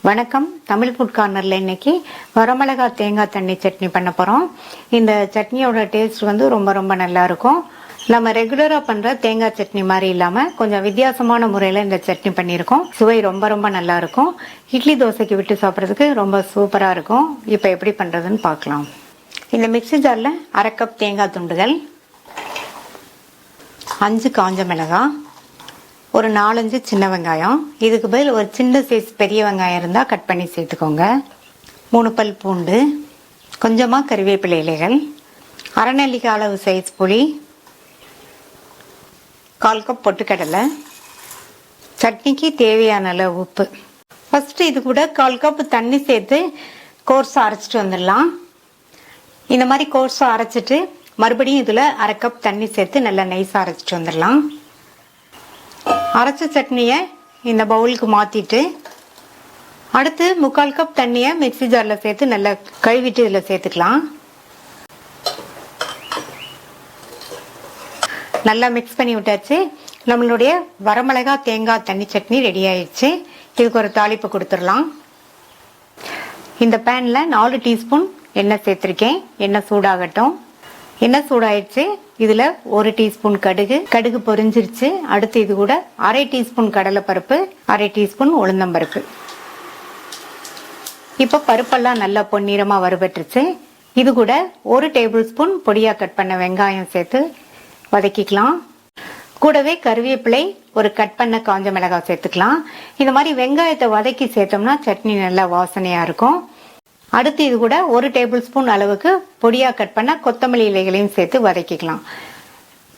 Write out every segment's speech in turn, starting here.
வணக்கம். தமிழ் ஃபுட் கார்னரில் இன்னைக்கு வரமிளகா தேங்காய் தண்ணி சட்னி பண்ண போகிறோம். இந்த சட்னியோட டேஸ்ட் ரொம்ப ரொம்ப நல்லா இருக்கும். நம்ம ரெகுலராக பண்ணுற தேங்காய் சட்னி மாதிரி இல்லாமல் கொஞ்சம் வித்தியாசமான முறையில் இந்த சட்னி பண்ணியிருக்கோம். சுவை ரொம்ப ரொம்ப நல்லா இருக்கும். இட்லி தோசைக்கு விட்டு சாப்பிட்றதுக்கு ரொம்ப சூப்பராக இருக்கும். இப்போ எப்படி பண்ணுறதுன்னு பார்க்கலாம். இந்த மிக்ஸி ஜாரில் 1/2 கப் தேங்காய் துண்டுகள், 5 காஞ்ச மிளகாய், ஒரு 4-5 சின்ன வெங்காயம், இதுக்கு பதில் ஒரு சின்ன சைஸ் பெரிய வெங்காயம் இருந்தால் கட் பண்ணி சேர்த்துக்கோங்க, 3 பல் பூண்டு, கொஞ்சமாக கறிவேப்பிலை இலைகள், அரை நெல்லிக்காய் அளவு சைஸ் புளி, 1/4 கப் பொட்டுக்கடலை, சட்னிக்கு தேவையான அளவு உப்பு. ஃபஸ்ட்டு இது கூட 1/4 கப் தண்ணி சேர்த்து கோர்ஸாக அரைச்சிட்டு வந்துடலாம். இந்த மாதிரி கோர்ஸாக அரைச்சிட்டு மறுபடியும் இதில் 1/2 கப் தண்ணி சேர்த்து நல்லா நைஸாக அரைச்சிட்டு வந்துடலாம். அரைச்ச சட்னியை இந்த பவுலுக்கு மாற்றிட்டு அடுத்து 3/4 கப் தண்ணியை மிக்ஸி ஜாரில் சேர்த்து நல்லா கழுவிட்டு இதில் சேர்த்துக்கலாம். நல்லா மிக்ஸ் பண்ணி விட்டாச்சு. நம்மளுடைய வரமிளகா தேங்காய் தண்ணி சட்னி ரெடி ஆயிடுச்சு. இதுக்கு ஒரு தாளிப்பு கொடுத்துடலாம். இந்த பேனில் 4 டீஸ்பூன் எண்ணெய் சேர்த்துருக்கேன். எண்ணெய் சூடாகட்டும். எண்ணெய் சூடாயிடுச்சு. இதில் 1 டீஸ்பூன் கடுகு பொரிஞ்சிருச்சு. அடுத்து இது கூட 1/2 டீஸ்பூன் கடலைப்பருப்பு, 1/2 டீஸ்பூன் உளுந்தம்பருப்பு. இப்போ பருப்பெல்லாம் நல்லா பொன்னிறமாக வறுபட்டுருச்சு. இது கூட 1 டேபிள் ஸ்பூன் பொடியாக கட் பண்ண வெங்காயம் சேர்த்து வதக்கிக்கலாம். கூடவே கறிவேப்பிலை, ஒரு கட் பண்ண காஞ்ச மிளகாய் சேர்த்துக்கலாம். இந்த மாதிரி வெங்காயத்தை வதக்கி சேர்த்தோம்னா சட்னி நல்லா வாசனையாக இருக்கும். அடுத்து இது கூட 1 டேபிள் ஸ்பூன் அளவுக்கு பொடியாக கட் பண்ண கொத்தமல்லி இலைகளையும் சேர்த்து வதக்கிக்கலாம்.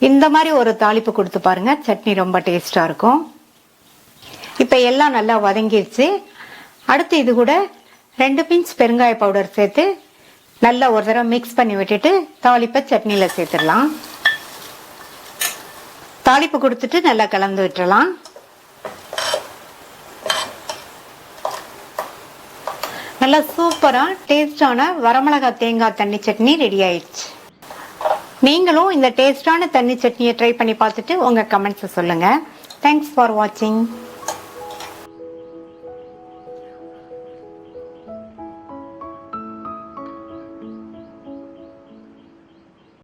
இந்த மாதிரி ஒரு தாளிப்பு கொடுத்து பாருங்க, சட்னி ரொம்ப டேஸ்டாக இருக்கும். இப்போ எல்லாம் நல்லா வதங்கிடுச்சு. அடுத்து இது கூட 2 பிஞ்ச் பெருங்காய பவுடர் சேர்த்து நல்லா ஒரு தடவை மிக்ஸ் பண்ணி விட்டுட்டு தாளிப்பை சட்னியில் சேர்த்துடலாம். தாளிப்பு கொடுத்துட்டு நல்லா கலந்து விட்டுறலாம். நல்லா சூப்பராக டேஸ்டான வரமிளகா தேங்காய் தண்ணி சட்னி ரெடி ஆயிடுச்சு. நீங்களும் இந்த டேஸ்டான தண்ணி சட்னியை ட்ரை பண்ணி பார்த்துட்டு உங்கள் கமெண்ட்ஸை சொல்லுங்கள். தேங்க்ஸ் ஃபார் வாட்சிங்.